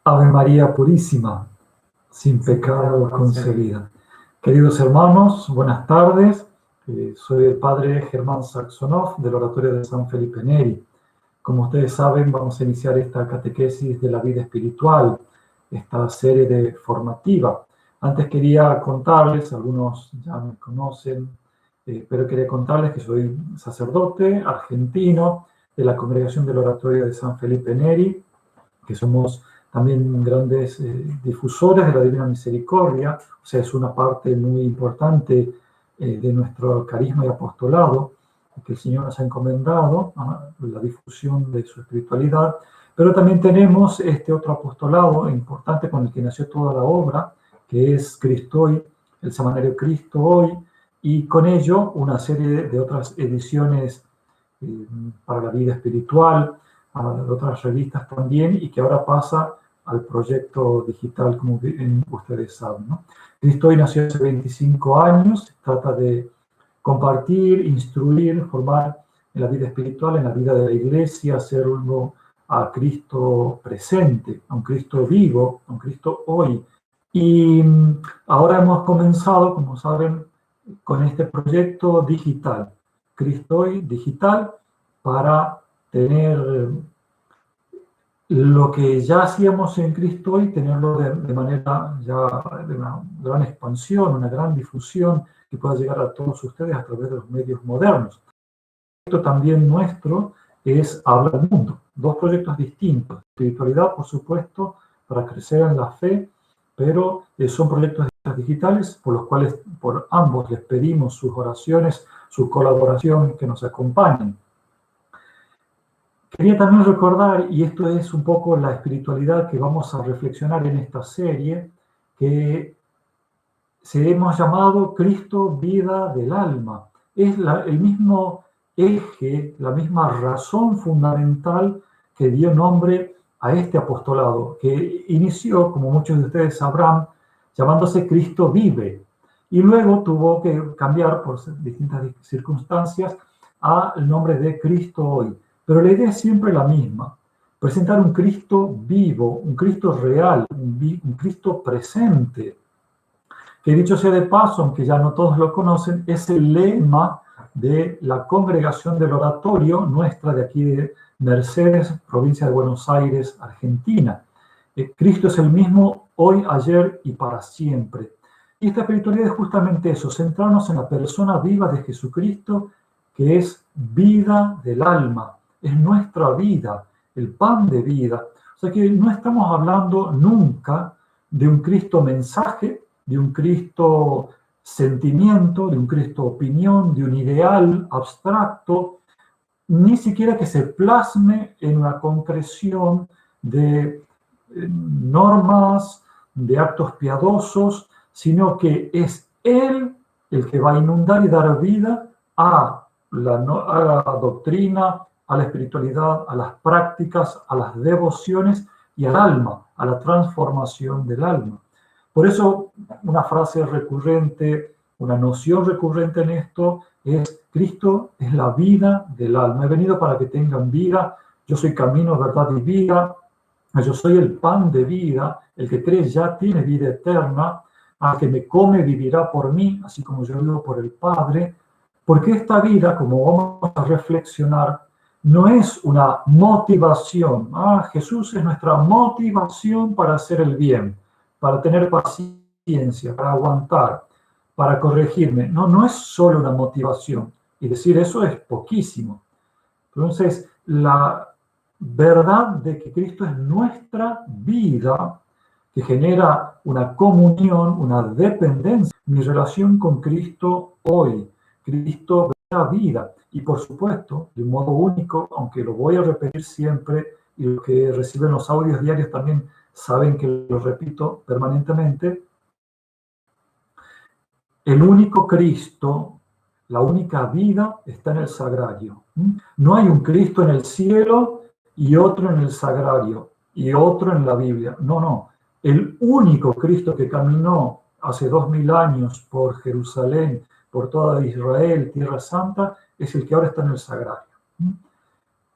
Ave María Purísima, sin pecado concebida. Queridos hermanos, buenas tardes. Soy el padre Germán Saxonov del Oratorio de San Felipe Neri. Como ustedes saben, vamos a iniciar esta catequesis de la vida espiritual, esta serie formativa. Antes quería contarles, algunos ya me conocen, pero quería contarles que soy sacerdote argentino de la Congregación del Oratorio de San Felipe Neri, que somos también grandes difusores de la Divina Misericordia, o sea, es una parte muy importante de nuestro carisma y apostolado, que el Señor nos ha encomendado, la difusión de su espiritualidad, pero también tenemos este otro apostolado importante con el que nació toda la obra, que es Cristo Hoy, el semanario Cristo Hoy, y con ello una serie de otras ediciones para la vida espiritual, a otras revistas también, y que ahora pasa al proyecto digital, como ustedes saben, ¿no? Cristo Hoy nació hace 25 años, se trata de compartir, instruir, formar en la vida espiritual, en la vida de la Iglesia, hacerlo a Cristo presente, a un Cristo vivo, a un Cristo hoy. Y ahora hemos comenzado, como saben, con este proyecto digital, Cristo Hoy digital, para tener lo que ya hacíamos en Cristo Hoy, tenerlo de manera ya de una gran expansión, una gran difusión que pueda llegar a todos ustedes a través de los medios modernos. El proyecto también nuestro es Habla al Mundo, dos proyectos distintos. Espiritualidad, por supuesto, para crecer en la fe, pero son proyectos digitales por los cuales por ambos les pedimos sus oraciones, su colaboración, que nos acompañen. Quería también recordar, y esto es un poco la espiritualidad que vamos a reflexionar en esta serie, que se hemos llamado Cristo, vida del alma. Es el mismo eje, la misma razón fundamental que dio nombre a este apostolado, que inició, como muchos de ustedes sabrán, llamándose Cristo vive, y luego tuvo que cambiar por distintas circunstancias al nombre de Cristo hoy. Pero la idea es siempre la misma, presentar un Cristo vivo, un Cristo real, un Cristo presente, que dicho sea de paso, aunque ya no todos lo conocen, es el lema de la congregación del oratorio nuestra de aquí de Mercedes, provincia de Buenos Aires, Argentina. Cristo es el mismo hoy, ayer y para siempre. Y esta espiritualidad es justamente eso, centrarnos en la persona viva de Jesucristo, que es vida del alma, es nuestra vida, el pan de vida. O sea que no estamos hablando nunca de un Cristo mensaje, de un Cristo sentimiento, de un Cristo opinión, de un ideal abstracto, ni siquiera que se plasme en una concreción de normas, de actos piadosos, sino que es Él el que va a inundar y dar vida a la doctrina, a la espiritualidad, a las prácticas, a las devociones y al alma, a la transformación del alma. Por eso una frase recurrente, una noción recurrente en esto es: Cristo es la vida del alma. He venido para que tengan vida, yo soy camino, verdad y vida, yo soy el pan de vida, el que cree ya tiene vida eterna, al que me come vivirá por mí, así como yo vivo por el Padre, porque esta vida, como vamos a reflexionar, no es una motivación. Jesús es nuestra motivación para hacer el bien, para tener paciencia, para aguantar, para corregirme. No es solo una motivación. Y decir eso es poquísimo. Entonces, la verdad de que Cristo es nuestra vida, que genera una comunión, una dependencia, mi relación con Cristo hoy. Cristo da vida. Y por supuesto, de un modo único, aunque lo voy a repetir siempre, y los que reciben los audios diarios también saben que lo repito permanentemente, el único Cristo, la única vida está en el sagrario. No hay un Cristo en el cielo y otro en el sagrario y otro en la Biblia. No. El único Cristo que caminó hace 2000 años por Jerusalén, por toda Israel, Tierra Santa, es el que ahora está en el sagrario.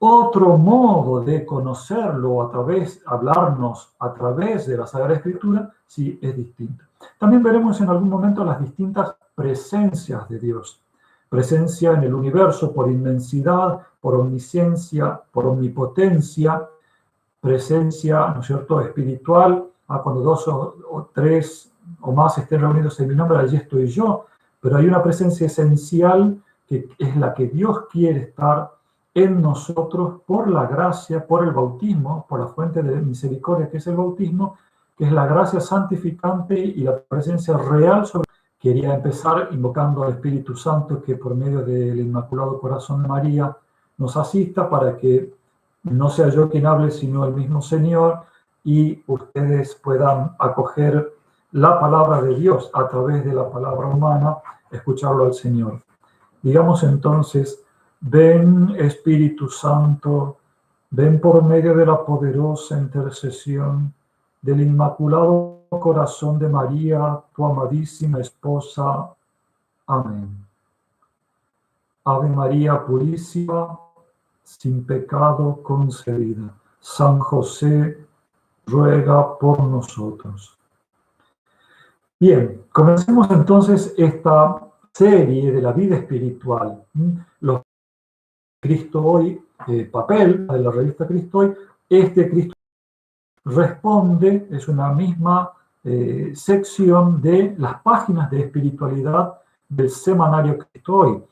Otro modo de conocerlo hablarnos a través de la Sagrada Escritura, sí es distinto. También veremos en algún momento las distintas presencias de Dios. Presencia en el universo por inmensidad, por omnisciencia, por omnipotencia, presencia, ¿no es cierto?, espiritual, cuando dos o tres o más estén reunidos en mi nombre, allí estoy yo, pero hay una presencia esencial que es la que Dios quiere estar en nosotros por la gracia, por el bautismo, por la fuente de misericordia que es el bautismo, que es la gracia santificante y la presencia real sobre. Quería empezar invocando al Espíritu Santo que por medio del Inmaculado Corazón de María nos asista para que no sea yo quien hable, sino el mismo Señor, y ustedes puedan acoger la palabra de Dios a través de la palabra humana, escucharlo al Señor. Digamos entonces, ven Espíritu Santo, ven por medio de la poderosa intercesión del Inmaculado Corazón de María, tu amadísima esposa. Amén. Ave María Purísima, sin pecado concebida. San José, ruega por nosotros. Bien, comencemos entonces esta serie de la vida espiritual. Los Cristo Hoy, papel de la revista Cristo Hoy, este Cristo responde, es una misma sección de las páginas de espiritualidad del semanario Cristo Hoy.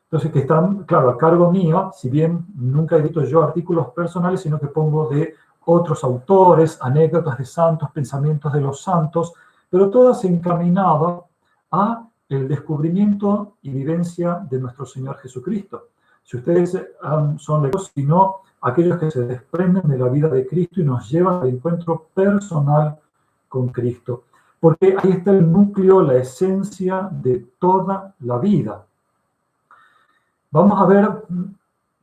Entonces, que están, claro, a cargo mío, si bien nunca he escrito yo artículos personales, sino que pongo de otros autores, anécdotas de santos, pensamientos de los santos, pero todas encaminadas a el descubrimiento y vivencia de nuestro Señor Jesucristo. Si ustedes son lectores, sino aquellos que se desprenden de la vida de Cristo y nos llevan al encuentro personal con Cristo. Porque ahí está el núcleo, la esencia de toda la vida. Vamos a ver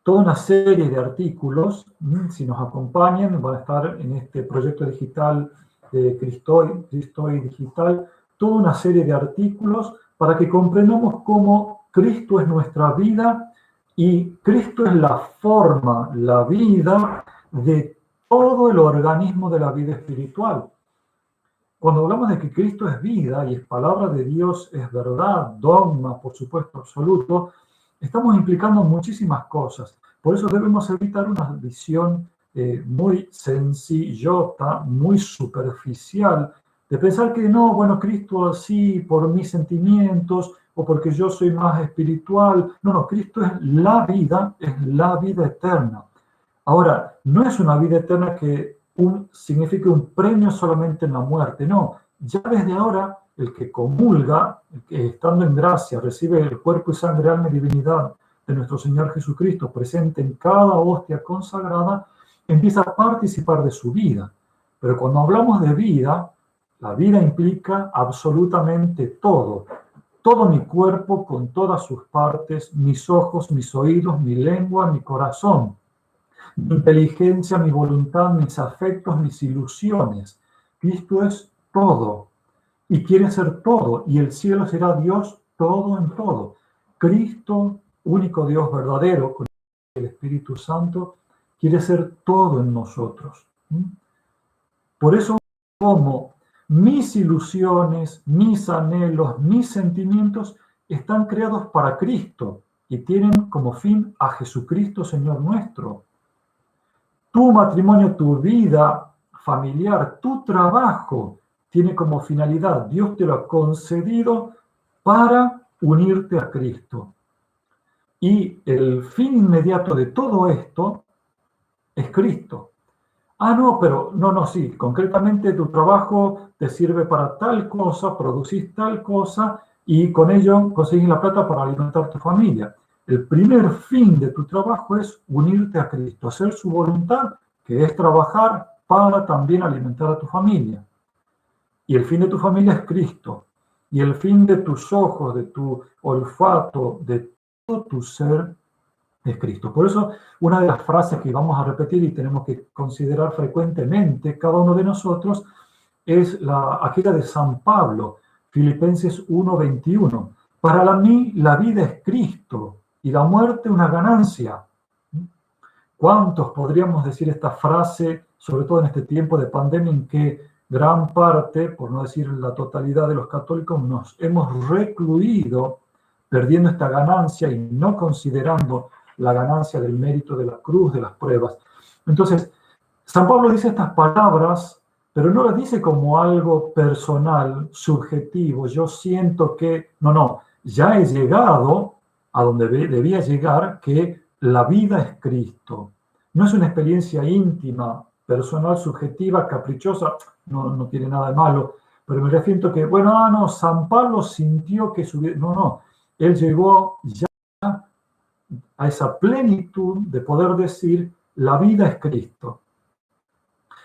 toda una serie de artículos, si nos acompañan, van a estar en este proyecto digital de Cristo Hoy Digital, toda una serie de artículos para que comprendamos cómo Cristo es nuestra vida y Cristo es la forma, la vida de todo el organismo de la vida espiritual. Cuando hablamos de que Cristo es vida y es palabra de Dios, es verdad, dogma, por supuesto, absoluto, estamos implicando muchísimas cosas. Por eso debemos evitar una visión muy sencillota, muy superficial, de pensar que no, bueno, Cristo así por mis sentimientos o porque yo soy más espiritual. No, Cristo es la vida eterna. Ahora, no es una vida eterna que signifique un premio solamente en la muerte, no. Ya desde ahora, el que comulga, el que estando en gracia recibe el cuerpo y sangre, alma y divinidad de nuestro Señor Jesucristo presente en cada hostia consagrada, empieza a participar de su vida. Pero cuando hablamos de vida, la vida implica absolutamente todo. Todo mi cuerpo con todas sus partes, mis ojos, mis oídos, mi lengua, mi corazón, mi inteligencia, mi voluntad, mis afectos, mis ilusiones. Cristo es todo y quiere ser todo, y el cielo será Dios todo en todo. Cristo, único Dios verdadero, con el Espíritu Santo, quiere ser todo en nosotros. Por eso, como mis ilusiones, mis anhelos, mis sentimientos están creados para Cristo y tienen como fin a Jesucristo, Señor nuestro. Tu matrimonio, tu vida familiar, tu trabajo tiene como finalidad, Dios te lo ha concedido para unirte a Cristo. Y el fin inmediato de todo esto es Cristo. Sí, concretamente tu trabajo te sirve para tal cosa, producís tal cosa y con ello conseguís la plata para alimentar tu familia. El primer fin de tu trabajo es unirte a Cristo, hacer su voluntad, que es trabajar para también alimentar a tu familia. Y el fin de tu familia es Cristo. Y el fin de tus ojos, de tu olfato, de todo tu ser es Cristo. Por eso, una de las frases que vamos a repetir y tenemos que considerar frecuentemente cada uno de nosotros es aquella de San Pablo, Filipenses 1:21. Para mí la vida es Cristo y la muerte una ganancia. ¿Cuántos podríamos decir esta frase, sobre todo en este tiempo de pandemia en que gran parte, por no decir la totalidad de los católicos, nos hemos recluido, perdiendo esta ganancia y no considerando la ganancia del mérito de la cruz, de las pruebas? Entonces, San Pablo dice estas palabras, pero no las dice como algo personal, subjetivo. Yo siento que, no, ya he llegado a donde debía llegar, que la vida es Cristo. No es una experiencia íntima, personal, subjetiva, caprichosa, no tiene nada de malo, pero me refiero que, bueno, no, San Pablo sintió que su vida, no, él llegó ya a esa plenitud de poder decir, la vida es Cristo.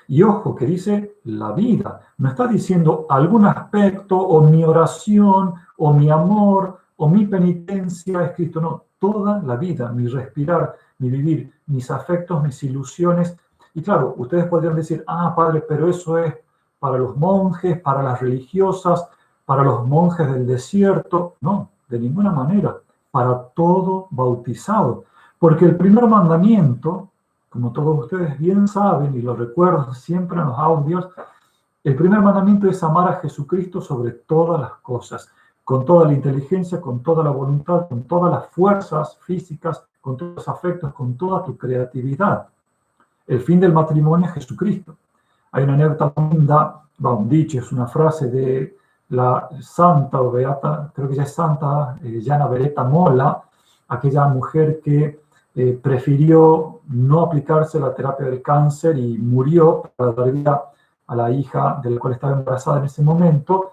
Y ojo, que dice la vida, no está diciendo algún aspecto, o mi oración, o mi amor, o mi penitencia es Cristo, no, toda la vida, mi respirar, mi vivir, mis afectos, mis ilusiones. Y claro, ustedes podrían decir, padre, pero eso es para los monjes, para las religiosas, para los monjes del desierto. No, de ninguna manera, para todo bautizado. Porque el primer mandamiento, como todos ustedes bien saben, y lo recuerdo siempre en los audios, el primer mandamiento es amar a Jesucristo sobre todas las cosas, con toda la inteligencia, con toda la voluntad, con todas las fuerzas físicas, con todos los afectos, con toda tu creatividad. El fin del matrimonio es Jesucristo. Hay una anécdota linda, un dicho, es una frase de la santa o beata, creo que ya es santa, Jana Beretta Molla, aquella mujer que prefirió no aplicarse la terapia del cáncer y murió para dar vida a la hija de la cual estaba embarazada en ese momento,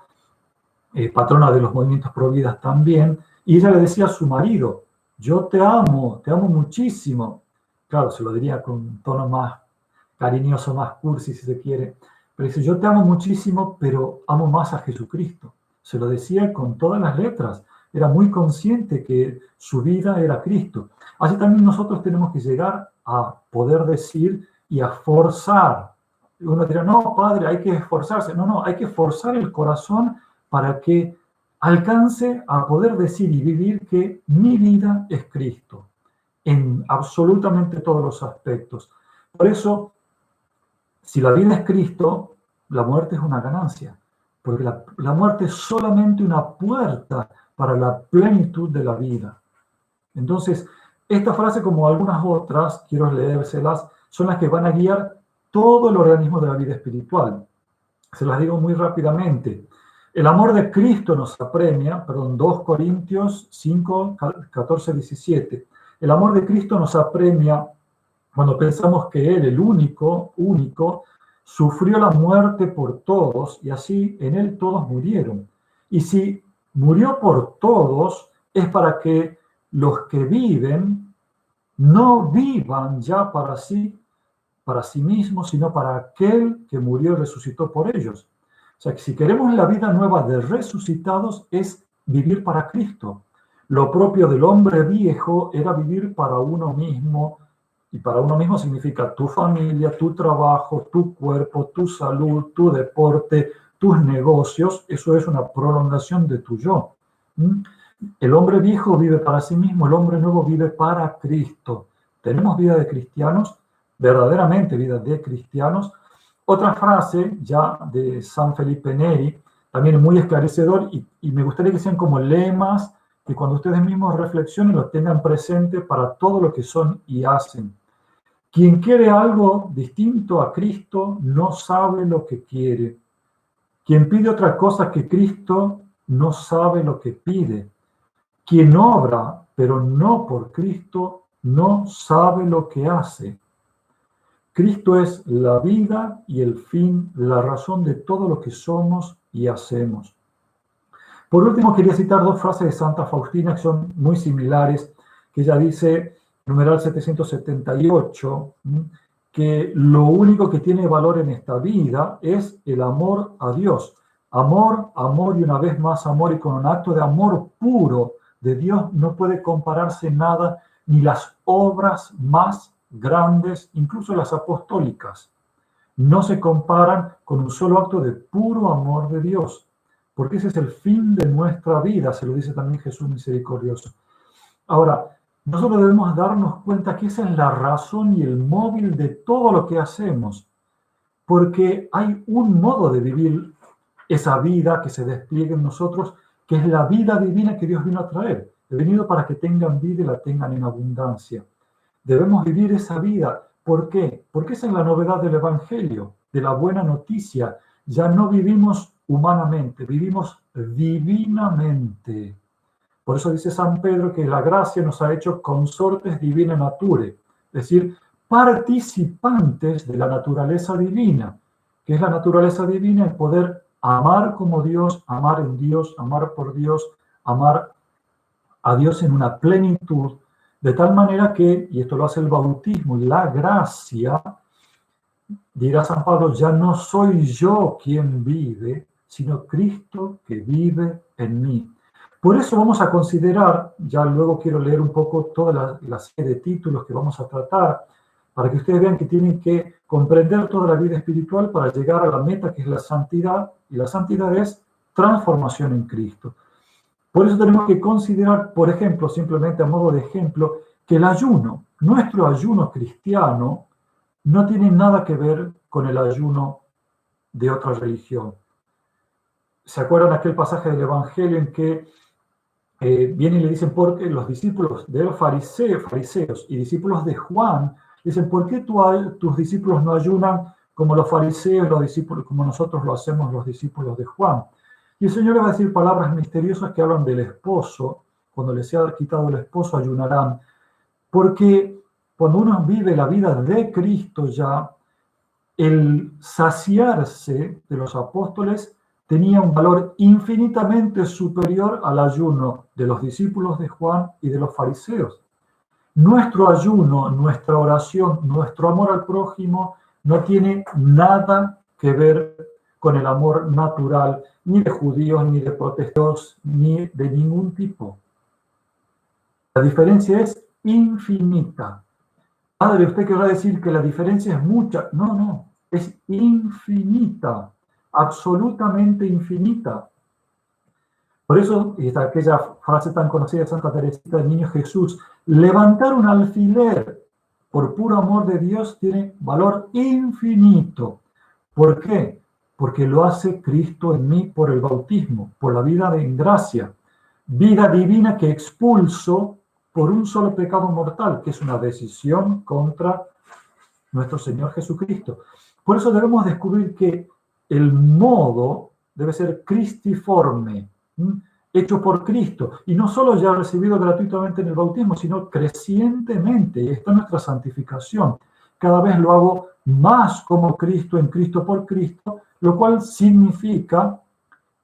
patrona de los movimientos pro vidas también, y ella le decía a su marido, yo te amo muchísimo. Claro, se lo diría con un tono más cariñoso, más cursi si se quiere, pero dice, yo te amo muchísimo, pero amo más a Jesucristo. Se lo decía con todas las letras, era muy consciente que su vida era Cristo. Así también nosotros tenemos que llegar a poder decir y a forzar. Uno dirá, no, padre, hay que esforzarse. No, hay que forzar el corazón para que alcance a poder decir y vivir que mi vida es Cristo, en absolutamente todos los aspectos. Por eso, si la vida es Cristo, la muerte es una ganancia, porque la muerte es solamente una puerta para la plenitud de la vida. Entonces, esta frase, como algunas otras, quiero leérselas, son las que van a guiar todo el organismo de la vida espiritual. Se las digo muy rápidamente. El amor de Cristo nos apremia, 2 Corintios 5, 14, 17. El amor de Cristo nos apremia cuando pensamos que Él, el único, sufrió la muerte por todos y así en Él todos murieron. Y si murió por todos, es para que los que viven no vivan ya para sí mismos, sino para aquel que murió y resucitó por ellos. O sea, que si queremos la vida nueva de resucitados es vivir para Cristo. Lo propio del hombre viejo era vivir para uno mismo, y para uno mismo significa tu familia, tu trabajo, tu cuerpo, tu salud, tu deporte, tus negocios. Eso es una prolongación de tu yo. El hombre viejo vive para sí mismo, el hombre nuevo vive para Cristo. Tenemos vida de cristianos, verdaderamente vida de cristianos. Otra frase ya de San Felipe Neri, también muy esclarecedor, y me gustaría que sean como lemas, que cuando ustedes mismos reflexionen lo tengan presente para todo lo que son y hacen. Quien quiere algo distinto a Cristo no sabe lo que quiere. Quien pide otra cosa que Cristo no sabe lo que pide. Quien obra, pero no por Cristo, no sabe lo que hace. Cristo es la vida y el fin, la razón de todo lo que somos y hacemos. Por último, quería citar 2 frases de Santa Faustina que son muy similares, que ella dice, numeral 778, que lo único que tiene valor en esta vida es el amor a Dios. Amor, amor y una vez más amor, y con un acto de amor puro de Dios no puede compararse nada, ni las obras más grandes, incluso las apostólicas, no se comparan con un solo acto de puro amor de Dios, porque ese es el fin de nuestra vida, se lo dice también Jesús misericordioso. Ahora, nosotros debemos darnos cuenta que esa es la razón y el móvil de todo lo que hacemos, porque hay un modo de vivir esa vida que se despliegue en nosotros, que es la vida divina que Dios vino a traer. He venido para que tengan vida y la tengan en abundancia. Debemos vivir esa vida. ¿Por qué? Porque esa es la novedad del Evangelio, de la buena noticia. Ya no vivimos humanamente, vivimos divinamente. Por eso dice San Pedro que la gracia nos ha hecho consortes divina nature, es decir, participantes de la naturaleza divina, que es la naturaleza divina el poder amar como Dios, amar en Dios, amar por Dios, amar a Dios en una plenitud, de tal manera que, y esto lo hace el bautismo y la gracia, dirá San Pablo, ya no soy yo quien vive, sino Cristo que vive en mí. Por eso vamos a considerar, ya luego quiero leer un poco toda la serie de títulos que vamos a tratar, para que ustedes vean que tienen que comprender toda la vida espiritual para llegar a la meta que es la santidad, y la santidad es transformación en Cristo. Por eso tenemos que considerar, por ejemplo, simplemente a modo de ejemplo, que el ayuno, nuestro ayuno cristiano, no tiene nada que ver con el ayuno de otra religión. ¿Se acuerdan aquel pasaje del Evangelio en que vienen y le dicen, porque los discípulos de los fariseos y discípulos de Juan, dicen, ¿por qué tus discípulos no ayunan como los fariseos, los discípulos, como nosotros lo hacemos los discípulos de Juan? Y el Señor le va a decir palabras misteriosas que hablan del esposo. Cuando les sea quitado el esposo, ayunarán. Porque cuando uno vive la vida de Cristo ya, el saciarse de los apóstoles tenía un valor infinitamente superior al ayuno de los discípulos de Juan y de los fariseos. Nuestro ayuno, nuestra oración, nuestro amor al prójimo no tiene nada que ver con el amor natural, ni de judíos, ni de protestantes, ni de ningún tipo. La diferencia es infinita. Padre, usted querrá decir que la diferencia es mucha. No, no, es infinita, absolutamente infinita. Por eso, está aquella frase tan conocida de Santa Teresita del Niño Jesús, levantar un alfiler por puro amor de Dios tiene valor infinito. ¿Por qué? Porque lo hace Cristo en mí por el bautismo, por la vida en gracia, vida divina que expulso por un solo pecado mortal, que es una decisión contra nuestro Señor Jesucristo. Por eso debemos descubrir que el modo debe ser cristiforme, hecho por Cristo, y no solo ya recibido gratuitamente en el bautismo, sino crecientemente, y está nuestra santificación. Cada vez lo hago más como Cristo, en Cristo por Cristo, lo cual significa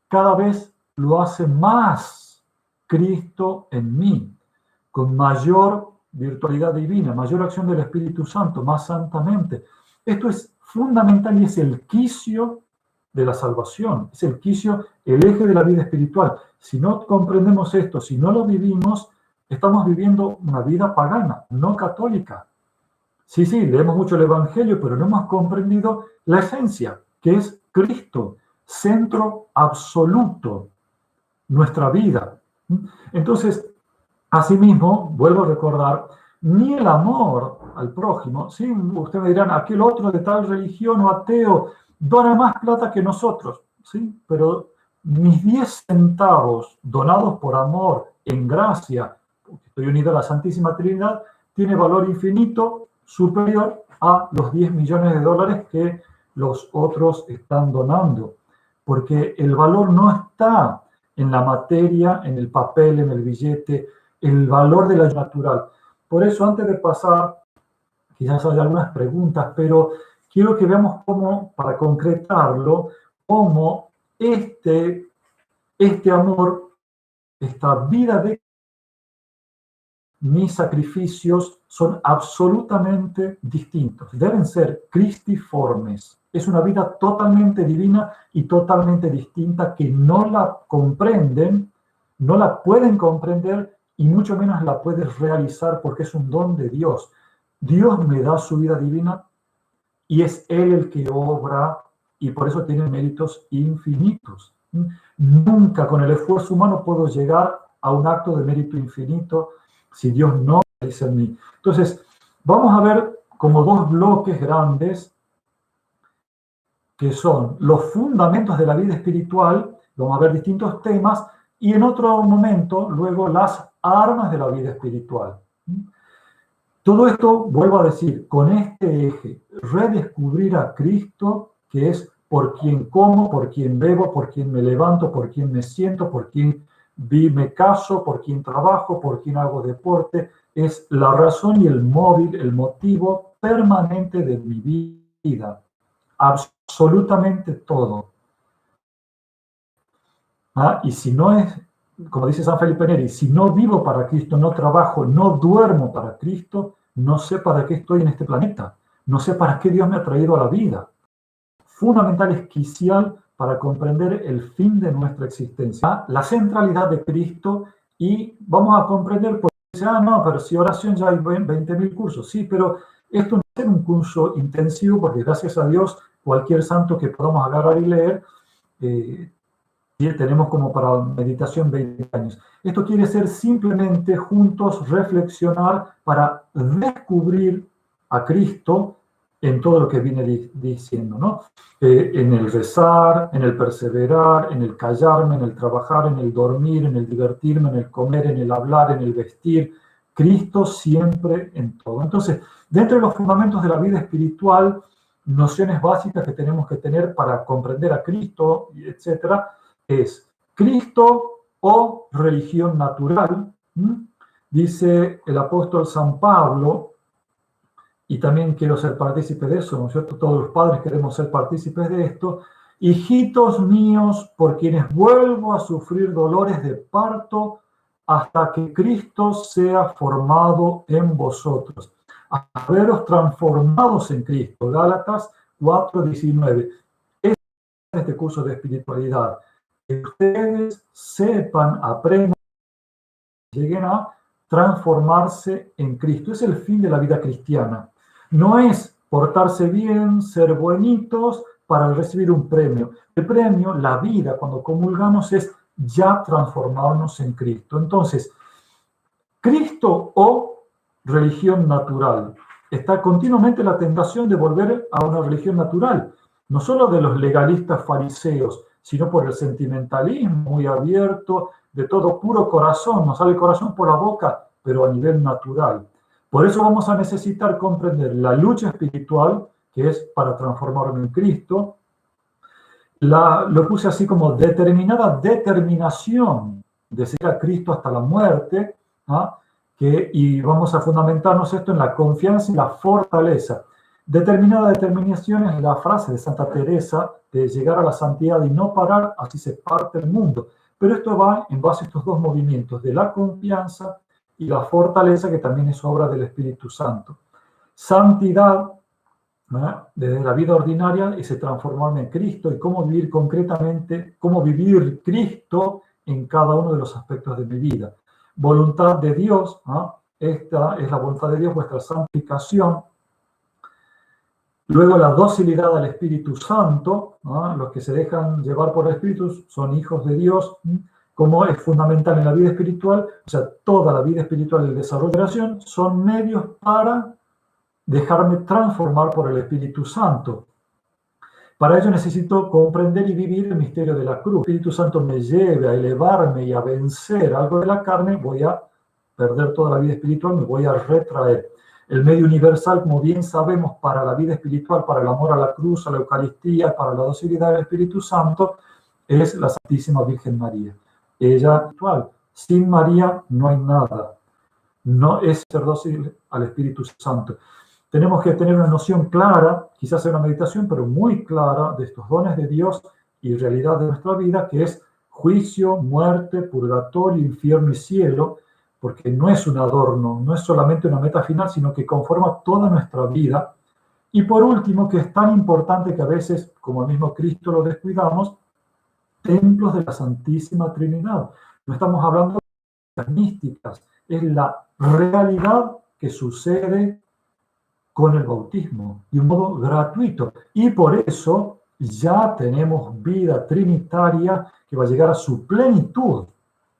cada vez lo hace más Cristo en mí, con mayor virtualidad divina, mayor acción del Espíritu Santo, más santamente. Esto es fundamental y es el quicio de la salvación, es el quicio, el eje de la vida espiritual. Si no comprendemos esto, si no lo vivimos, estamos viviendo una vida pagana, no católica. Sí, leemos mucho el Evangelio, pero no hemos comprendido la esencia, que es Cristo, centro absoluto, nuestra vida. Entonces, asimismo, vuelvo a recordar, ni el amor al prójimo, ¿sí? Ustedes me dirán, aquel otro de tal religión o ateo dona más plata que nosotros, ¿sí? Pero mis 10 centavos donados por amor, en gracia, porque estoy unido a la Santísima Trinidad, tiene valor infinito superior a los 10 millones de dólares que los otros están donando, porque el valor no está en la materia, en el papel, en el billete, el valor de la natural. Por eso, antes de pasar, quizás haya algunas preguntas, pero quiero que veamos cómo, para concretarlo, cómo este amor, esta vida de mis sacrificios son absolutamente distintos. Deben ser cristiformes. Es una vida totalmente divina y totalmente distinta que no la comprenden, no la pueden comprender y mucho menos la puedes realizar porque es un don de Dios. Dios me da su vida divina y es Él el que obra y por eso tiene méritos infinitos. Nunca con el esfuerzo humano puedo llegar a un acto de mérito infinito si Dios no realice en mí. Entonces, vamos a ver como dos bloques grandes que son los fundamentos de la vida espiritual. Vamos a ver distintos temas y en otro momento, luego, las armas de la vida espiritual. Todo esto, vuelvo a decir, con este eje, redescubrir a Cristo, que es por quien como, por quien bebo, por quien me levanto, por quien me siento, por quien me caso, por quien trabajo, por quien hago deporte, es la razón y el móvil, el motivo permanente de mi vida. Absolutamente todo. Y si no es, como dice San Felipe Neri, si no vivo para Cristo, no trabajo, no duermo para Cristo, no sé para qué estoy en este planeta, no sé para qué Dios me ha traído a la vida. Fundamental, esquicial para comprender el fin de nuestra existencia, la centralidad de Cristo, y vamos a comprender, porque dice, no, pero si oración ya hay 20.000 cursos, sí, pero esto no es un curso intensivo, porque gracias a Dios, cualquier santo que podamos agarrar y leer, tenemos como para meditación 20 años. Esto quiere ser simplemente juntos reflexionar para descubrir a Cristo en todo lo que viene diciendo, ¿no? En el rezar, en el perseverar, en el callarme, en el trabajar, en el dormir, en el divertirme, en el comer, en el hablar, en el vestir. Cristo siempre en todo. Entonces, dentro de los fundamentos de la vida espiritual, nociones básicas que tenemos que tener para comprender a Cristo, etcétera, es Cristo o religión natural. Dice el apóstol San Pablo, y también quiero ser partícipe de eso, ¿no es cierto? Todos los padres queremos ser partícipes de esto. Hijitos míos, por quienes vuelvo a sufrir dolores de parto hasta que Cristo sea formado en vosotros. A veros transformados en Cristo. Gálatas 4:19. Este curso de espiritualidad. Que ustedes sepan, aprendan, lleguen a transformarse en Cristo. Es el fin de la vida cristiana. No es portarse bien, ser buenitos para recibir un premio. El premio, la vida, cuando comulgamos, es ya transformarnos en Cristo. Entonces, Cristo o religión natural. Está continuamente la tentación de volver a una religión natural, no solo de los legalistas fariseos, sino por el sentimentalismo muy abierto, de todo puro corazón, nos sale el corazón por la boca, pero a nivel natural. Por eso vamos a necesitar comprender la lucha espiritual, que es para transformarme en Cristo. Lo puse así como determinada determinación de seguir a Cristo hasta la muerte, y vamos a fundamentarnos esto en la confianza y la fortaleza. Determinada determinación es la frase de Santa Teresa de llegar a la santidad y no parar, así se parte el mundo. Pero esto va en base a estos dos movimientos, de la confianza y la fortaleza, que también es obra del Espíritu Santo. Santidad, desde la vida ordinaria, es transformarme en Cristo, y cómo vivir concretamente, cómo vivir Cristo en cada uno de los aspectos de mi vida. Voluntad de Dios, esta es la voluntad de Dios, vuestra santificación. Luego la docilidad al Espíritu Santo, los que se dejan llevar por el Espíritu son hijos de Dios, como es fundamental en la vida espiritual. O sea, toda la vida espiritual y el desarrollo de la oración son medios para dejarme transformar por el Espíritu Santo. Para ello necesito comprender y vivir el misterio de la cruz. El Espíritu Santo me lleve a elevarme y a vencer algo de la carne, voy a perder toda la vida espiritual, me voy a retraer. El medio universal, como bien sabemos, para la vida espiritual, para el amor a la cruz, a la Eucaristía, para la docilidad del Espíritu Santo, es la Santísima Virgen María. Ella actual. Sin María no hay nada. No es ser dócil al Espíritu Santo. Tenemos que tener una noción clara, quizás sea una meditación, pero muy clara, de estos dones de Dios y realidad de nuestra vida, que es juicio, muerte, purgatorio, infierno y cielo, porque no es un adorno, no es solamente una meta final, sino que conforma toda nuestra vida. Y por último, que es tan importante que a veces, como el mismo Cristo, lo descuidamos, templos de la Santísima Trinidad. No estamos hablando de las místicas, es la realidad que sucede con el bautismo, de un modo gratuito. Y por eso ya tenemos vida trinitaria que va a llegar a su plenitud.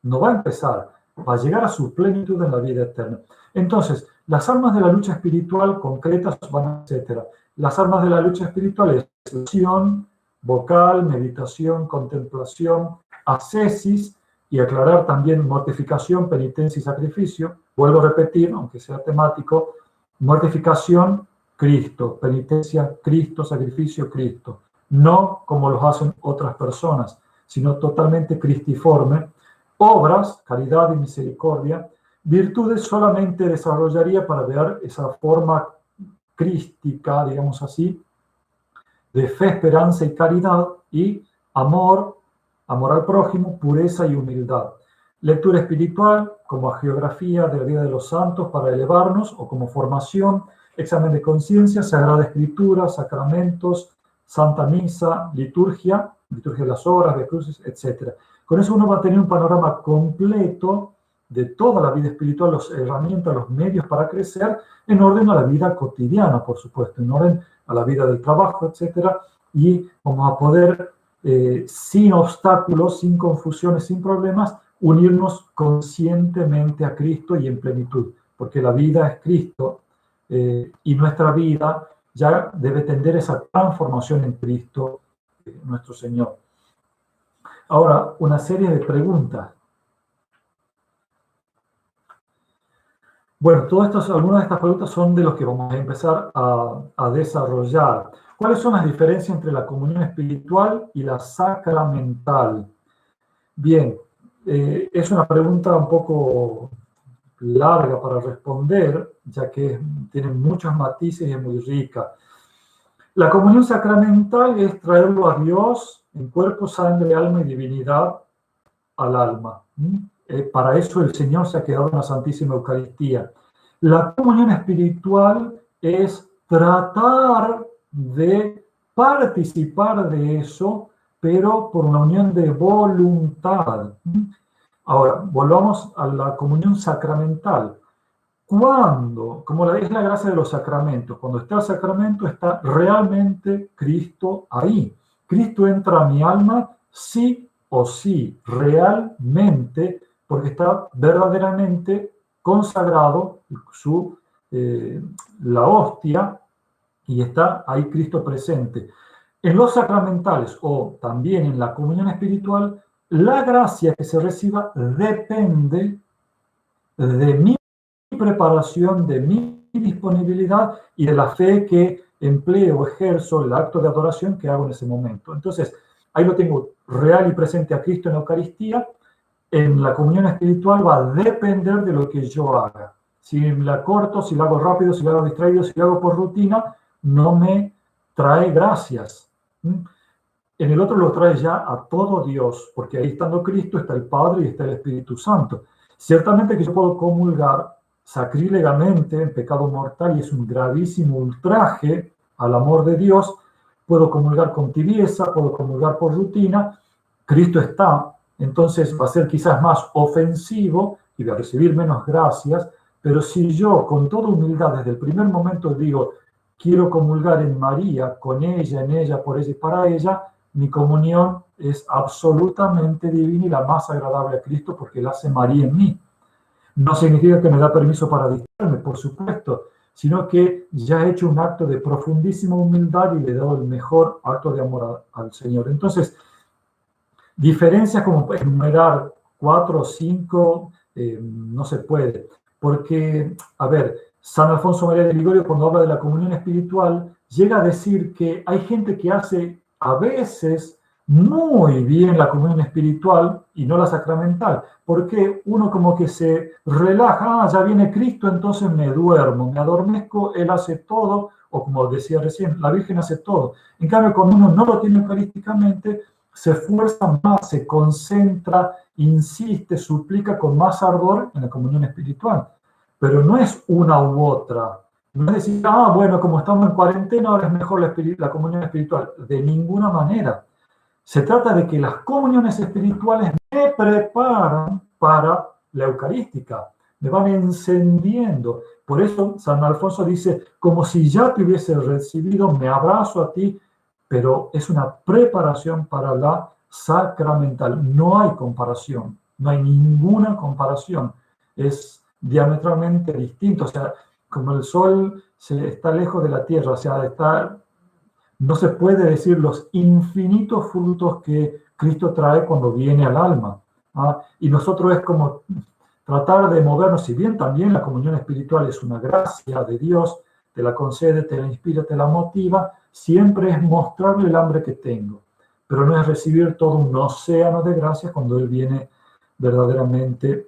No va a empezar. para llegar a su plenitud en la vida eterna. Entonces, las armas de la lucha espiritual concretas van, etcétera. Las armas de la lucha espiritual es oración, vocal, meditación, contemplación, ascesis, y aclarar también mortificación, penitencia y sacrificio. Vuelvo a repetir, aunque sea temático, mortificación, Cristo, penitencia, Cristo, sacrificio, Cristo. No como los hacen otras personas, sino totalmente cristiforme. Obras, caridad y misericordia. Virtudes solamente desarrollaría para ver esa forma crística, digamos así, de fe, esperanza y caridad, y amor, amor al prójimo, pureza y humildad. Lectura espiritual como geografía de la vida de los santos para elevarnos, o como formación, examen de conciencia, Sagrada Escritura, sacramentos, Santa Misa, liturgia de las horas, de cruces, etc. Con eso uno va a tener un panorama completo de toda la vida espiritual, las herramientas, los medios para crecer, en orden a la vida cotidiana, por supuesto, en orden a la vida del trabajo, etc. Y vamos a poder, sin obstáculos, sin confusiones, sin problemas, unirnos conscientemente a Cristo y en plenitud, porque la vida es Cristo, y nuestra vida ya debe tender a esa transformación en Cristo, nuestro Señor. Ahora, una serie de preguntas. Bueno, algunas de estas preguntas son de los que vamos a empezar a desarrollar. ¿Cuáles son las diferencias entre la comunión espiritual y la sacramental? Bien, es una pregunta un poco larga para responder, ya que tiene muchos matices y es muy rica. La comunión sacramental es traerlo a Dios en cuerpo, sangre, alma y divinidad al alma. Para eso el Señor se ha quedado en la Santísima Eucaristía. La comunión espiritual es tratar de participar de eso, pero por una unión de voluntad. Ahora, volvamos a la comunión sacramental. Cuando, como es la gracia de los sacramentos, cuando está el sacramento, está realmente Cristo ahí. Cristo entra a mi alma sí o sí, realmente, porque está verdaderamente consagrado la hostia, y está ahí Cristo presente. En los sacramentales, o también en la comunión espiritual, la gracia que se reciba depende de mi preparación, de mi disponibilidad y de la fe que empleo, ejerzo, el acto de adoración que hago en ese momento. Entonces, ahí lo tengo real y presente a Cristo en la Eucaristía. En la comunión espiritual va a depender de lo que yo haga. Si la corto, si la hago rápido, si la hago distraído, si la hago por rutina, no me trae gracias. En el otro lo trae ya a todo Dios, porque ahí estando Cristo está el Padre y está el Espíritu Santo. Ciertamente que yo puedo comulgar sacrílegamente en pecado mortal, y es un gravísimo ultraje al amor de Dios. Puedo comulgar con tibieza, puedo comulgar por rutina. Cristo está, entonces va a ser quizás más ofensivo y voy a recibir menos gracias, pero si yo con toda humildad desde el primer momento digo, quiero comulgar en María, con ella, en ella, por ella y para ella, mi comunión es absolutamente divina y la más agradable a Cristo, porque la hace María en mí. No significa que me da permiso para distraerme, por supuesto, sino que ya he hecho un acto de profundísima humildad y le he dado el mejor acto de amor al Señor. Entonces, diferencias como enumerar 4 o 5 no se puede, porque, a ver, San Alfonso María de Ligorio, cuando habla de la comunión espiritual, llega a decir que hay gente que hace a veces muy bien la comunión espiritual y no la sacramental, porque uno como que se relaja, ya viene Cristo, entonces me duermo, me adormezco, Él hace todo, o como decía recién, la Virgen hace todo. En cambio, cuando uno no lo tiene eucarísticamente, se esfuerza más, se concentra, insiste, suplica con más ardor en la comunión espiritual. Pero no es una u otra. No es decir, bueno, como estamos en cuarentena, ahora es mejor la comunión espiritual. De ninguna manera. Se trata de que las comuniones espirituales me preparan para la eucarística, me van encendiendo. Por eso San Alfonso dice, como si ya te hubiese recibido, me abrazo a ti, pero es una preparación para la sacramental. No hay comparación. No hay ninguna comparación. Es diametralmente distinto. O sea, como el sol está lejos de la tierra, o sea, no se puede decir los infinitos frutos que Cristo trae cuando viene al alma. ¿Ah? Y nosotros es como tratar de movernos, si bien también la comunión espiritual es una gracia de Dios, te la concede, te la inspira, te la motiva, siempre es mostrarle el hambre que tengo, pero no es recibir todo un océano de gracias cuando Él viene verdaderamente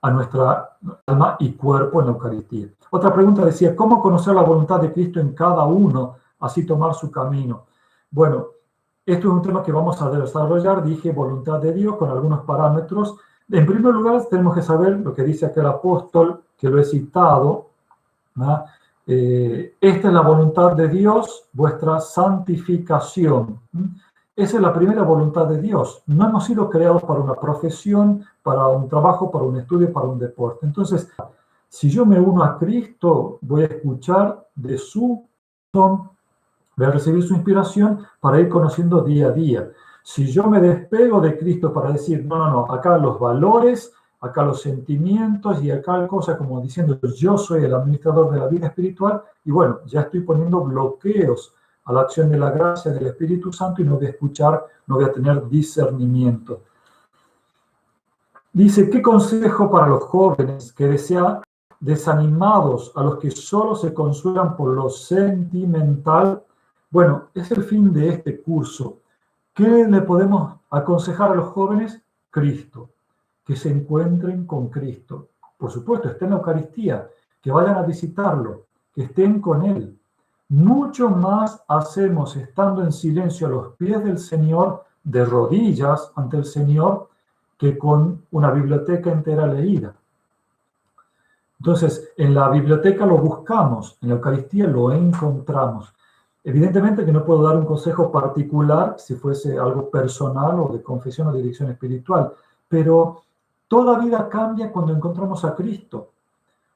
a nuestra alma y cuerpo en la Eucaristía. Otra pregunta decía, ¿cómo conocer la voluntad de Cristo en cada uno, así tomar su camino? Bueno, esto es un tema que vamos a desarrollar, dije voluntad de Dios con algunos parámetros. En primer lugar, tenemos que saber lo que dice aquel apóstol, que lo he citado, ¿no? Esta es la voluntad de Dios, vuestra santificación. Esa es la primera voluntad de Dios. No hemos sido creados para una profesión, para un trabajo, para un estudio, para un deporte. Entonces, si yo me uno a Cristo, voy a escuchar de su corazón, voy a recibir su inspiración para ir conociendo día a día. Si yo me despego de Cristo para decir, no, acá los valores, acá los sentimientos y acá cosas como diciendo, yo soy el administrador de la vida espiritual, y bueno, ya estoy poniendo bloqueos a la acción de la gracia del Espíritu Santo y no voy a escuchar, no voy a tener discernimiento. Dice, ¿qué consejo para los jóvenes que desean desanimados, a los que solo se consuelan por lo sentimental? Bueno, es el fin de este curso. ¿Qué le podemos aconsejar a los jóvenes? Cristo, que se encuentren con Cristo. Por supuesto, estén en la Eucaristía, que vayan a visitarlo, que estén con Él. Mucho más hacemos estando en silencio a los pies del Señor, de rodillas ante el Señor, que con una biblioteca entera leída. Entonces, en la biblioteca lo buscamos, en la Eucaristía lo encontramos. Evidentemente que no puedo dar un consejo particular si fuese algo personal o de confesión o de dirección espiritual, pero toda vida cambia cuando encontramos a Cristo.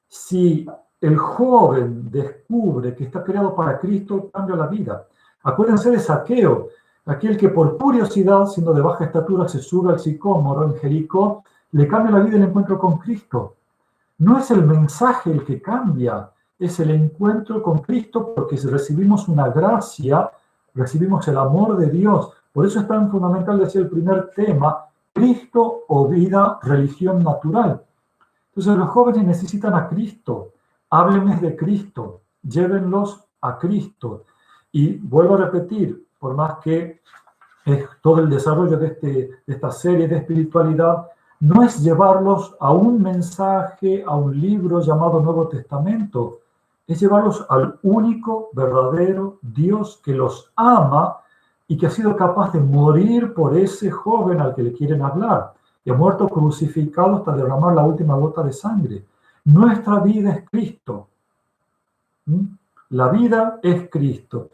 Si el joven descubre que está creado para Cristo, cambia la vida. Acuérdense de Zaqueo, aquel que por curiosidad, siendo de baja estatura, se sube al sicómoro en Jericó, le cambia la vida el encuentro con Cristo. No es el mensaje el que cambia, es el encuentro con Cristo, porque si recibimos una gracia, recibimos el amor de Dios. Por eso es tan fundamental, decía el primer tema, Cristo o vida, religión natural. Entonces los jóvenes necesitan a Cristo, háblenles de Cristo, llévenlos a Cristo. Y vuelvo a repetir, por más que es todo el desarrollo de esta serie de espiritualidad, no es llevarlos a un mensaje, a un libro llamado Nuevo Testamento, es llevarlos al único, verdadero Dios que los ama y que ha sido capaz de morir por ese joven al que le quieren hablar, y ha muerto crucificado hasta derramar la última gota de sangre. Nuestra vida es Cristo. La vida es Cristo.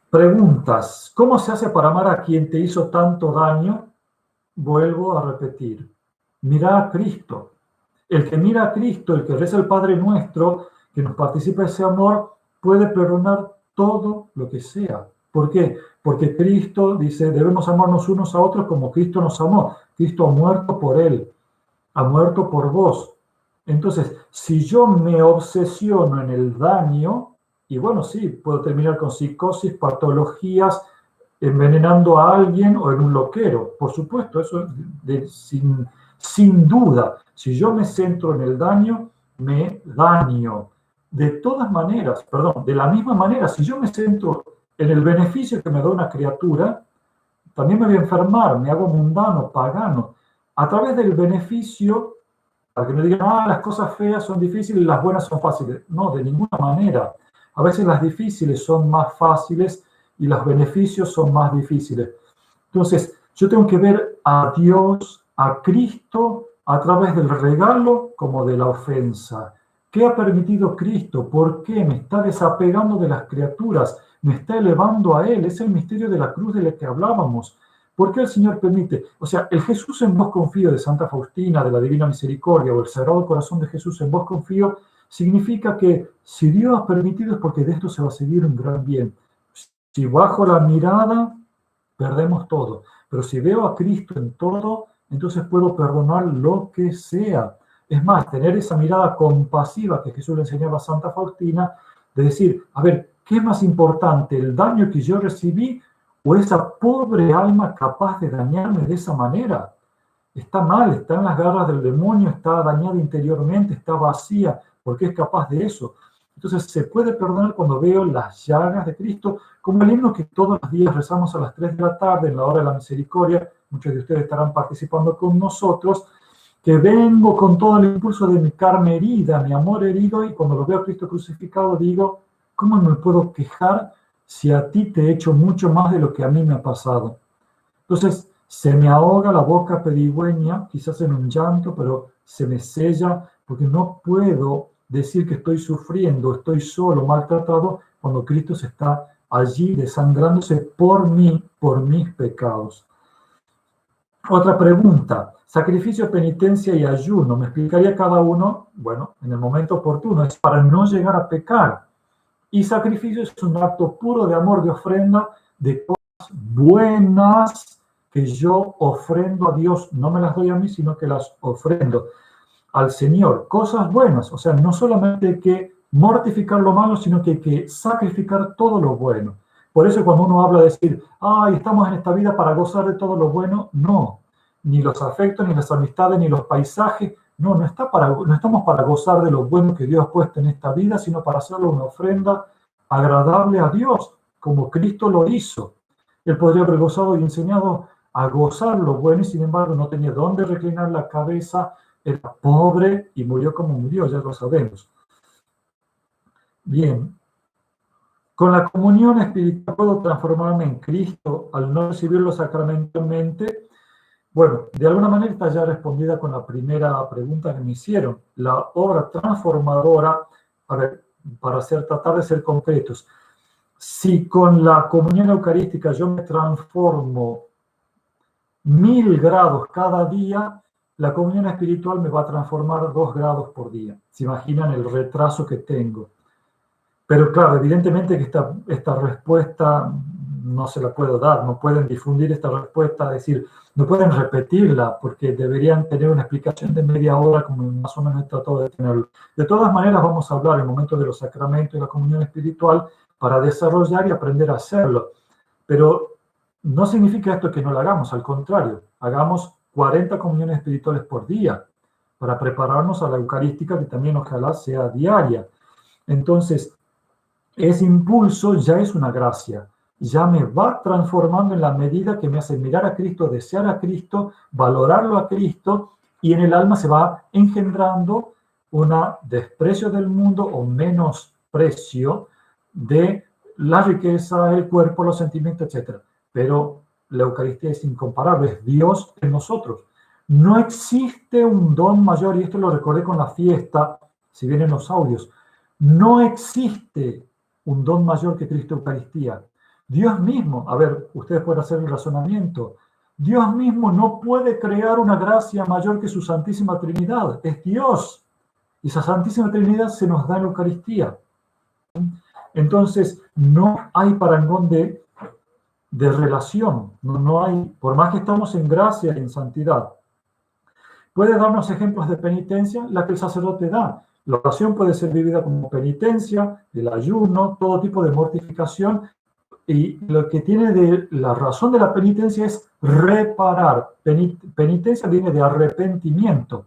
Preguntas. ¿Cómo se hace para amar a quien te hizo tanto daño? Vuelvo a repetir. Mira a Cristo. El que mira a Cristo, el que reza el Padre Nuestro, que nos participa de ese amor, puede perdonar todo lo que sea. ¿Por qué? Porque Cristo dice, debemos amarnos unos a otros como Cristo nos amó. Cristo ha muerto por él, ha muerto por vos. Entonces, si yo me obsesiono en el daño, y bueno, sí, puedo terminar con psicosis, patologías, envenenando a alguien o en un loquero. Por supuesto, eso sin duda. Si yo me centro en el daño, me daño. De todas maneras, perdón, de la misma manera, si yo me centro en el beneficio que me da una criatura, también me voy a enfermar, me hago mundano, pagano. A través del beneficio, para que no digan, las cosas feas son difíciles y las buenas son fáciles. No, de ninguna manera. A veces las difíciles son más fáciles y los beneficios son más difíciles. Entonces, yo tengo que ver a Dios, a Cristo, a través del regalo como de la ofensa. ¿Qué ha permitido Cristo? ¿Por qué? Me está desapegando de las criaturas, me está elevando a Él. Es el misterio de la cruz de la que hablábamos. ¿Por qué el Señor permite? O sea, el Jesús en vos confío de Santa Faustina, de la Divina Misericordia, o el Sagrado Corazón de Jesús en vos confío, significa que si Dios ha permitido es porque de esto se va a seguir un gran bien. Si bajo la mirada, perdemos todo. Pero si veo a Cristo en todo, entonces puedo perdonar lo que sea. Es más, tener esa mirada compasiva que Jesús le enseñaba a Santa Faustina, de decir, a ver, ¿qué es más importante, el daño que yo recibí o esa pobre alma capaz de dañarme de esa manera? Está mal, está en las garras del demonio, está dañada interiormente, está vacía, porque es capaz de eso. Entonces se puede perdonar cuando veo las llagas de Cristo, como el himno que todos los días rezamos a las 3 de la tarde en la hora de la misericordia. Muchos de ustedes estarán participando con nosotros, que vengo con todo el impulso de mi carne herida, mi amor herido, y cuando lo veo a Cristo crucificado digo, ¿cómo me puedo quejar si a ti te he hecho mucho más de lo que a mí me ha pasado? Entonces, se me ahoga la boca pedigüeña, quizás en un llanto, pero se me sella porque no puedo decir que estoy sufriendo, estoy solo, maltratado, cuando Cristo se está allí desangrándose por mí, por mis pecados. Otra pregunta, sacrificio, penitencia y ayuno. ¿Me explicaría cada uno? Bueno, en el momento oportuno, es para no llegar a pecar. Y sacrificio es un acto puro de amor, de ofrenda, de cosas buenas que yo ofrendo a Dios. No me las doy a mí, sino que las ofrendo al Señor. Cosas buenas, o sea, no solamente hay que mortificar lo malo, sino que hay que sacrificar todo lo bueno. Por eso cuando uno habla de decir, ay, estamos en esta vida para gozar de todo lo bueno, no. Ni los afectos, ni las amistades, ni los paisajes, no estamos para gozar de lo bueno que Dios ha puesto en esta vida, sino para hacerlo una ofrenda agradable a Dios, como Cristo lo hizo. Él podría haber gozado y enseñado a gozar lo bueno, y sin embargo no tenía dónde reclinar la cabeza, era pobre y murió como murió, ya lo sabemos. Bien. Con la comunión espiritual puedo transformarme en Cristo al no recibirlo sacramentalmente. Bueno, de alguna manera está ya respondida con la primera pregunta que me hicieron. La obra transformadora, a ver, para tratar de ser concretos, si con la comunión eucarística yo me transformo 1000 grados cada día, la comunión espiritual me va a transformar 2 grados por día. ¿Se imaginan el retraso que tengo? Pero claro, evidentemente que esta respuesta no se la puedo dar, no pueden difundir esta respuesta, es decir, no pueden repetirla porque deberían tener una explicación de media hora como más o menos he tratado de tenerlo. De todas maneras vamos a hablar en el momento de los sacramentos y la comunión espiritual para desarrollar y aprender a hacerlo. Pero no significa esto que no lo hagamos, al contrario, hagamos 40 comuniones espirituales por día para prepararnos a la eucarística que también ojalá sea diaria. Entonces, ese impulso ya es una gracia, ya me va transformando en la medida que me hace mirar a Cristo, desear a Cristo, valorarlo a Cristo, y en el alma se va engendrando un desprecio del mundo o menosprecio de la riqueza, el cuerpo, los sentimientos, etc. Pero la Eucaristía es incomparable, es Dios en nosotros. No existe un don mayor, y esto lo recordé con la fiesta, si bien en los audios, no existe un don mayor que Cristo Eucaristía. Dios mismo, a ver, ustedes pueden hacer el razonamiento, Dios mismo no puede crear una gracia mayor que su Santísima Trinidad, es Dios. Y esa Santísima Trinidad se nos da en la Eucaristía. Entonces, no hay parangón de relación, no hay, por más que estamos en gracia y en santidad. ¿Puede darnos ejemplos de penitencia? La que el sacerdote da. La oración puede ser vivida como penitencia, el ayuno, todo tipo de mortificación. Y lo que tiene de la razón de la penitencia es reparar. Penitencia viene de arrepentimiento.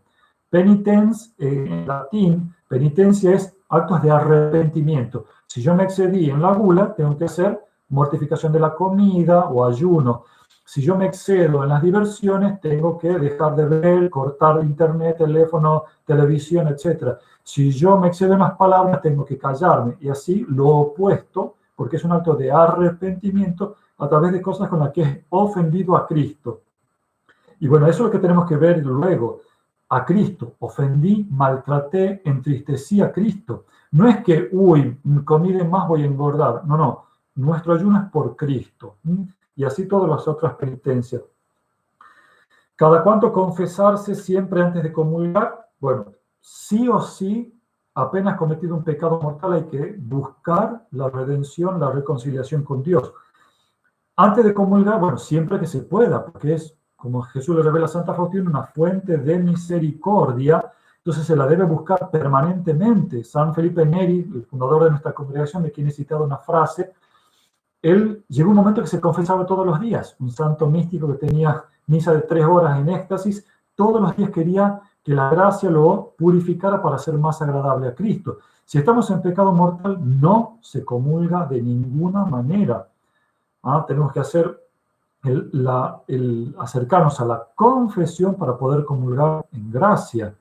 Penitens, en latín, penitencia es actos de arrepentimiento. Si yo me excedí en la gula, tengo que hacer mortificación de la comida o ayuno. Si yo me excedo en las diversiones, tengo que dejar de ver, cortar internet, teléfono, televisión, etc. Si yo me excedo en las palabras, tengo que callarme. Y así lo opuesto, porque es un acto de arrepentimiento a través de cosas con las que he ofendido a Cristo. Y bueno, eso es lo que tenemos que ver luego. A Cristo, ofendí, maltraté, entristecí a Cristo. No es que, comí de más, voy a engordar. No. Nuestro ayuno es por Cristo. Y así todas las otras penitencias. ¿Cada cuánto confesarse siempre antes de comulgar? Bueno, sí o sí, apenas cometido un pecado mortal, hay que buscar la redención, la reconciliación con Dios. Antes de comulgar, bueno, siempre que se pueda, porque es, como Jesús le revela a Santa Faustina, una fuente de misericordia, entonces se la debe buscar permanentemente. San Felipe Neri, el fundador de nuestra congregación, de quien he citado una frase, él llegó un momento que se confesaba todos los días, un santo místico que tenía misa de 3 horas en éxtasis, todos los días quería que la gracia lo purificara para ser más agradable a Cristo. Si estamos en pecado mortal, no se comulga de ninguna manera. Tenemos que hacer acercarnos a la confesión para poder comulgar en gracia.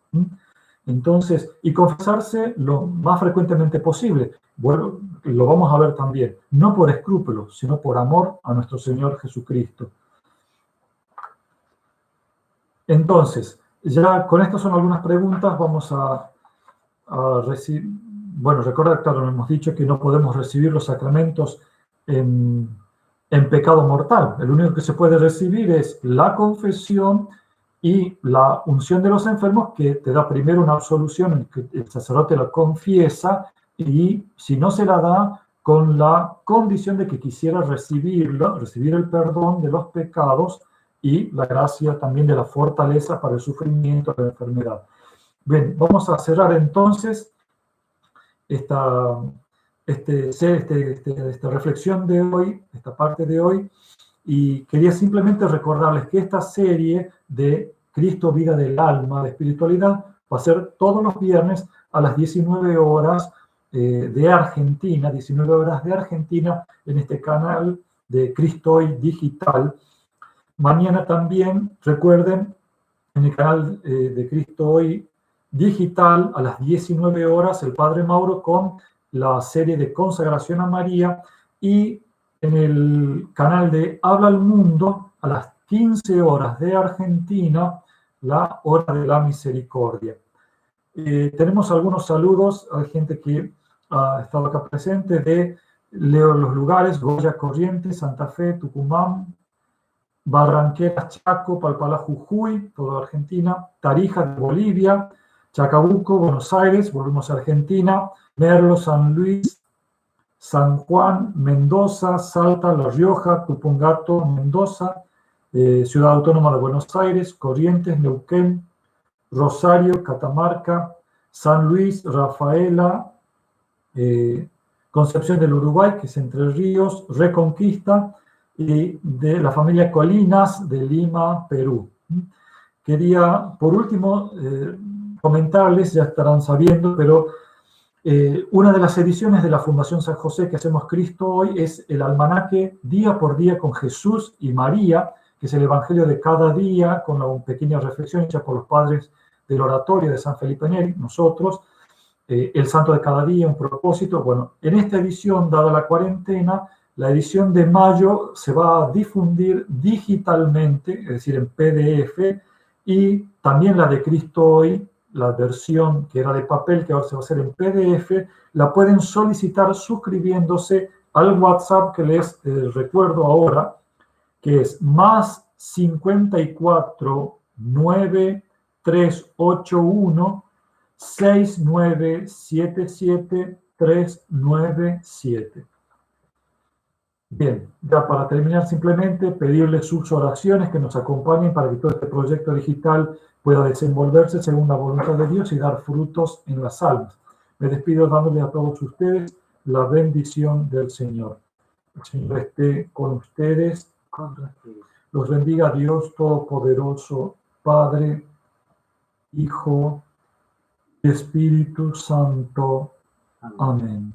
Entonces, y confesarse lo más frecuentemente posible. Bueno, lo vamos a ver también, no por escrúpulos, sino por amor a nuestro Señor Jesucristo. Entonces, ya con estas son algunas preguntas, vamos a recibir, bueno, recordar, claro, hemos dicho que no podemos recibir los sacramentos en pecado mortal. El único que se puede recibir es la confesión y la unción de los enfermos, que te da primero una absolución, el sacerdote la confiesa, y si no se la da, con la condición de que quisiera recibir el perdón de los pecados y la gracia también de la fortaleza para el sufrimiento de la enfermedad. Bien, vamos a cerrar entonces esta reflexión de hoy, esta parte de hoy, y quería simplemente recordarles que esta serie de Cristo, vida del alma, de espiritualidad, va a ser todos los viernes a las 19 horas de Argentina, 19 horas de Argentina, en este canal de Cristo Hoy Digital. Mañana también, recuerden, en el canal de Cristo Hoy Digital, a las 19 horas, el Padre Mauro con la serie de consagración a María, y en el canal de Habla al Mundo, a las 15 horas de Argentina, la hora de la misericordia. Tenemos algunos saludos, hay gente que ha estado acá presente, leo los lugares: Goya, Corrientes, Santa Fe, Tucumán, Barranqueras, Chaco, Palpalá, Jujuy, toda Argentina, Tarija, de Bolivia, Chacabuco, Buenos Aires, volvemos a Argentina, Merlo, San Luis, San Juan, Mendoza, Salta, La Rioja, Tupungato, Mendoza, Ciudad Autónoma de Buenos Aires, Corrientes, Neuquén, Rosario, Catamarca, San Luis, Rafaela, Concepción del Uruguay, que es Entre Ríos, Reconquista, y de la familia Colinas de Lima, Perú. Quería, por último, comentarles, ya estarán sabiendo, pero una de las ediciones de la Fundación San José que hacemos Cristo Hoy es el almanaque Día por Día con Jesús y María, que es el Evangelio de cada día, con una pequeña reflexión hecha por los padres del oratorio de San Felipe Neri, nosotros, el santo de cada día, un propósito. Bueno, en esta edición, dada la cuarentena, la edición de mayo se va a difundir digitalmente, es decir, en PDF, y también la de Cristo Hoy, la versión que era de papel, que ahora se va a hacer en PDF, la pueden solicitar suscribiéndose al WhatsApp que les recuerdo ahora, que es más 54 9 381 6977 397. Bien, ya para terminar, simplemente pedirles sus oraciones, que nos acompañen para que todo este proyecto digital pueda desenvolverse según la voluntad de Dios y dar frutos en las almas. Me despido dándole a todos ustedes la bendición del Señor. El Señor esté con ustedes. Los bendiga Dios Todopoderoso, Padre, Hijo y Espíritu Santo. Amén.